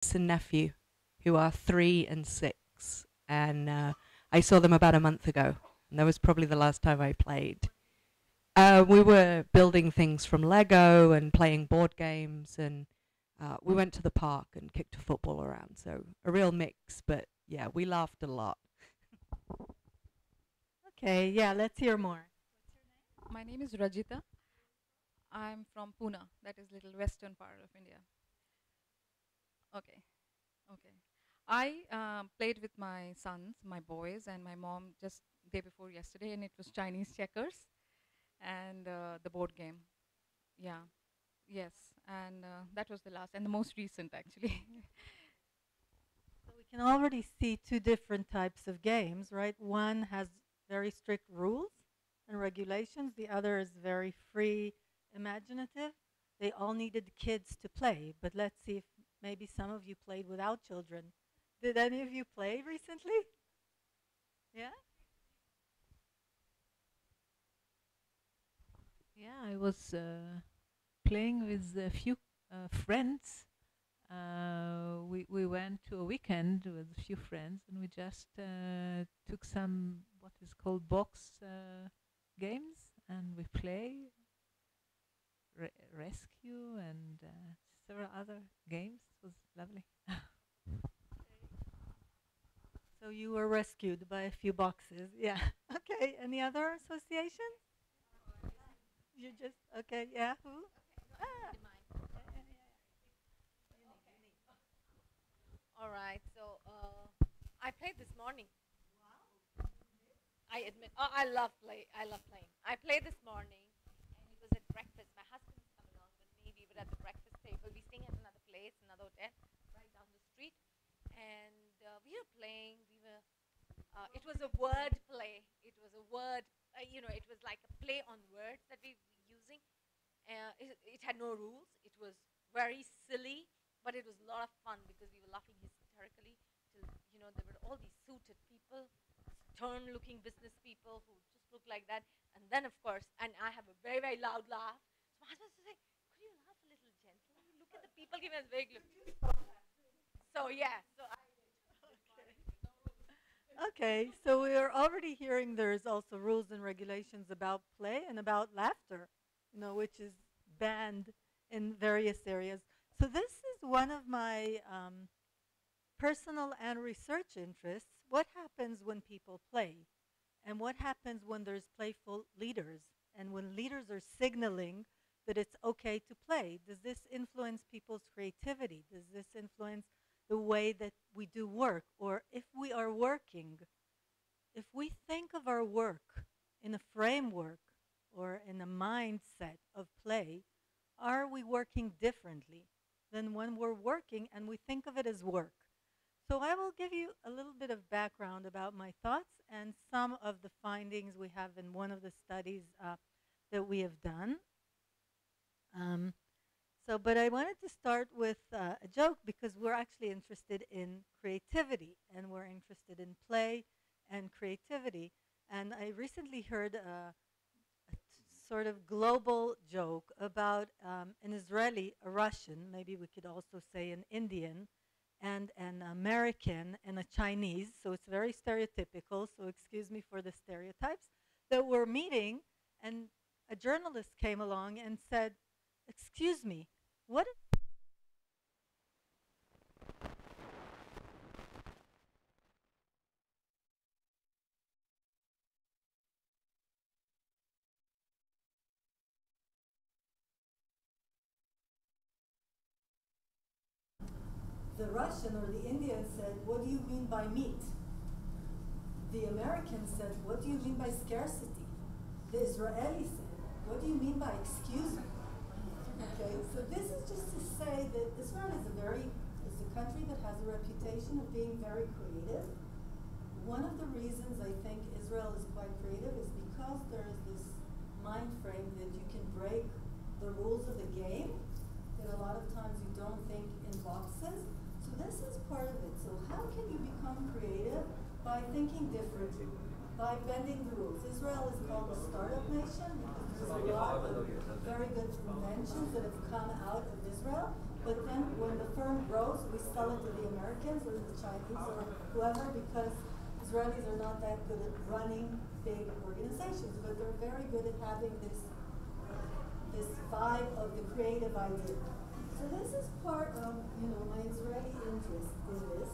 and nephew, who are 3 and 6, and I saw them about a month ago, and that was probably the last time I played. We were building things from Lego and playing board games, and we went to the park and kicked a football around. So a real mix, but yeah, we laughed a lot. Okay, yeah, let's hear more. My name is Rajita. I'm from Pune, that is little western part of India. Okay, okay. I played with my sons, my boys, and my mom just day before yesterday, and it was Chinese checkers and the board game. Yeah, yes, and that was the last and the most recent actually. So we can already see two different types of games, right? One has very strict rules and regulations, the other is very free, imaginative. They all needed kids to play, but let's see if maybe some of you played without children. Did any of you play recently? Yeah? Yeah, I was playing with a few friends. We went to a weekend with a few friends, and we just took some what is called box games, and we play rescue and several other games. It was lovely. So you were rescued by a few boxes. Yeah. Okay. Any other associations? You just okay? Yeah. Who? Ah. All right. So I played this morning. I admit. Oh, I love play. I love playing. I played this morning, and it was at breakfast. My husband's come along, but maybe. But at the breakfast table, we staying at another place, another hotel, right down the street, and we were playing. We were. It was a word play. It was a word. It was like a play on words that we were using. It had no rules. It was very silly, but it was a lot of fun because we were laughing hysterically. Till there were all these suited people, stern-looking business people who just looked like that. And then, of course, and I have a very very loud laugh. So my husband said, "Could you laugh a little gently? Look at the people giving us big look." So yeah, so I Okay, so we are already hearing there's also rules and regulations about play and about laughter, which is banned in various areas. So this is one of my personal and research interests. What happens when people play? And what happens when there's playful leaders? And when leaders are signaling that it's okay to play? Does this influence people's creativity? Does this influence the way that we do work? Or if we are working, if we think of our work in a framework or in a mindset of play, are we working differently than when we're working and we think of it as work? So I will give you a little bit of background about my thoughts and some of the findings we have in one of the studies that we have done. Um, but I wanted to start with a joke because we're actually interested in creativity and we're interested in play and creativity. And I recently heard sort of global joke about an Israeli, a Russian, maybe we could also say an Indian, and an American and a Chinese. So it's very stereotypical. So excuse me for the stereotypes that we're meeting. And a journalist came along and said, "Excuse me, what the Russian or the Indian said, "What do you mean by meat?" The American said, "What do you mean by scarcity?" The Israeli said, "What do you mean by excuse me?" Okay, so this is just to say that Israel is a country that has a reputation of being very creative. One of the reasons I think Israel is quite creative is because there is this mind frame that you can break the rules of the game, that a lot of times you don't think in boxes. So this is part of it. So how can you become creative? By thinking differently, by bending the rules. Israel is called a startup nation because there's a lot of very good inventions that have come out of Israel. But then when the firm grows, we sell it to the Americans or the Chinese or whoever, because Israelis are not that good at running big organizations, but they're very good at having this vibe of the creative idea. So this is part of my Israeli interest in this.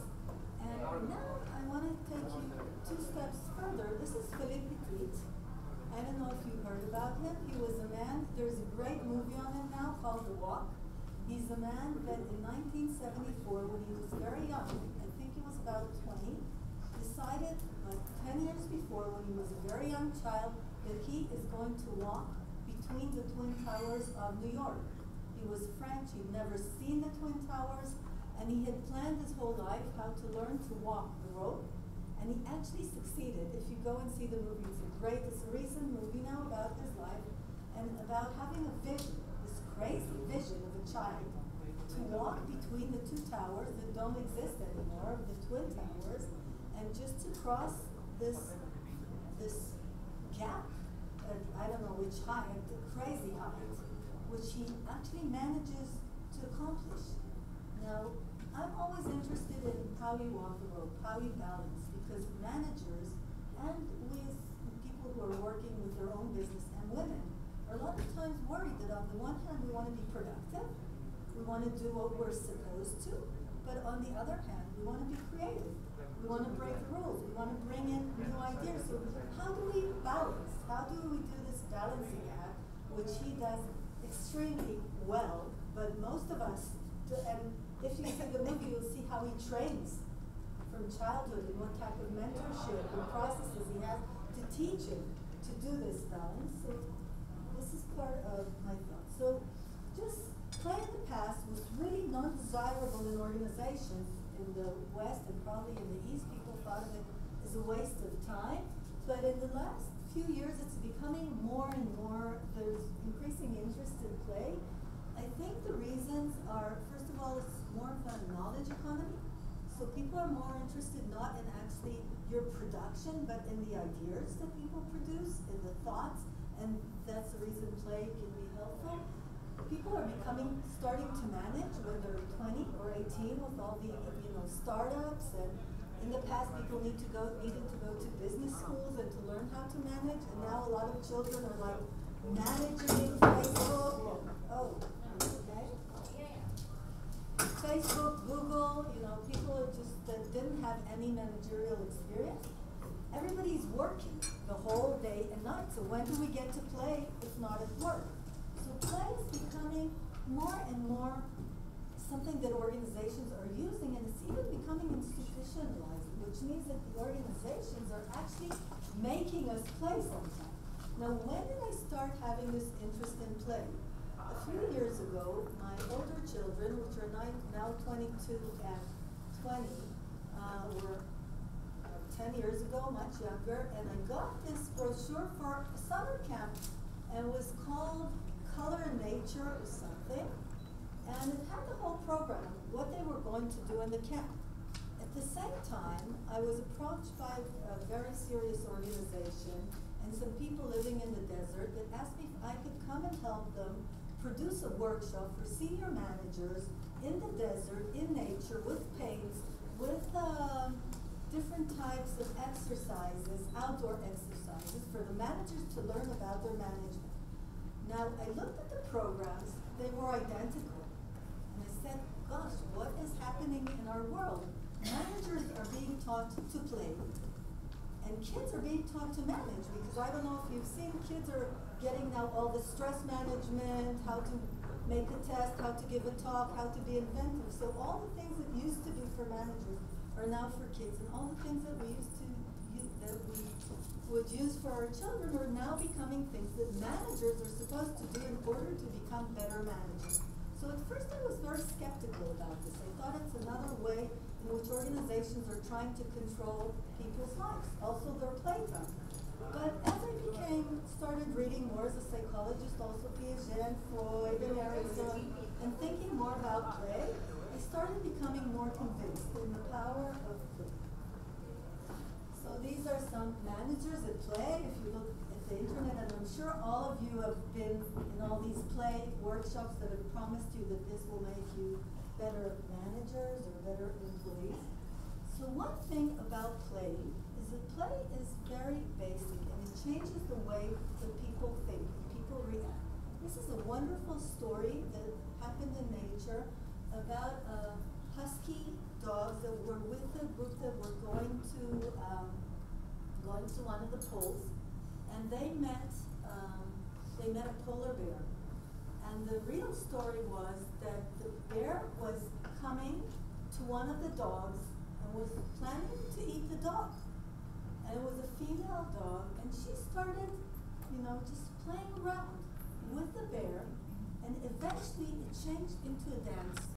And now I want to take you 2 steps further. This is Philippe Petit. I don't know if you heard about him. He was a man, there's a great movie on him now called The Walk. He's a man that in 1974, when he was very young, I think he was about 20, decided like 10 years before, when he was a very young child, that he is going to walk between the Twin Towers of New York. He was French, he'd never seen the Twin Towers, and he had planned his whole life how to learn to walk the rope, and he actually succeeded. If you go and see the movie, it's a recent movie now about his life, and about having a vision, this crazy vision of a child, to walk between the 2 towers that don't exist anymore, the Twin Towers, and just to cross this gap at I don't know which height, the crazy height, which he actually manages to accomplish. Now, I'm always interested in how you walk the rope, how you balance, because managers and we as people who are working with their own business and women are a lot of times worried that on the one hand we want to be productive, we want to do what we're supposed to, but on the other hand we want to be creative. We want to break the rules. We want to bring in new ideas. So how do we balance? How do we do this balancing act, which he does extremely well, but most of us, and if you see the movie, you'll see how he trains from childhood and what type of mentorship and processes he has to teach him to do this balance. So this is part of my thought. So just play in the past was really not desirable in organizations in the West and probably in the East. People thought of it as a waste of time. But in the last few years, it's becoming more and more, there's increasing interest in play. I think the reasons are, first of all, it's more of a knowledge economy. So people are more interested not in actually your production, but in the ideas that people produce, in the thoughts, and that's the reason play can be helpful. People are starting to manage when they're 20 or 18 with all the startups, and in the past people needed to go to business schools and to learn how to manage, and now a lot of children are like managing Facebook. Facebook, Google, people are just that didn't have any managerial experience. Everybody's working the whole day and night, so when do we get to play if not at work? So play is becoming more and more something that organizations are using, and it's even becoming institutionalized, which means that the organizations are actually making us play sometimes. Now, when did I start having this interest in play? A few years ago, my older children, which are now 22 and 20, were 10 years ago, much younger, and I got this brochure for a summer camp, and it was called Color and Nature or something, and it had the whole program, what they were going to do in the camp. At the same time, I was approached by a very serious organization and some people living in the desert that asked me if I could come and help them produce a workshop for senior managers in the desert, in nature, with paints, with different types of exercises, outdoor exercises, for the managers to learn about their management. Now, I looked at the programs, they were identical. And I said, gosh, what is happening in our world? Managers are being taught to play, and kids are being taught to manage, because I don't know if you've seen, kids are getting now all the stress management, how to make a test, how to give a talk, how to be inventive. So all the things that used to be for managers are now for kids, and all the things that we used to use, that we would use for our children are now becoming things that managers are supposed to do in order to become better managers. So at first I was very skeptical about this. I thought it's another way in which organizations are trying to control people's lives, also their playtime. But as I started reading more as a psychologist, also Piaget and Freud and Erickson, and thinking more about play, I started becoming more convinced in the power of play. So these are some managers at play. If you look at the internet, and I'm sure all of you have been in all these play workshops that have promised you that this will make you better managers or better employees. So one thing about play is that play is very basic, and it changes the way that people think, people react. This is a wonderful story that happened in nature about husky dogs that were with a group that were going to one of the poles, and they met a polar bear. And the real story was that the bear was coming to one of the dogs and was planning to eat the dog. And it was a female dog, and she started, just playing around with the bear, and eventually it changed into a dance.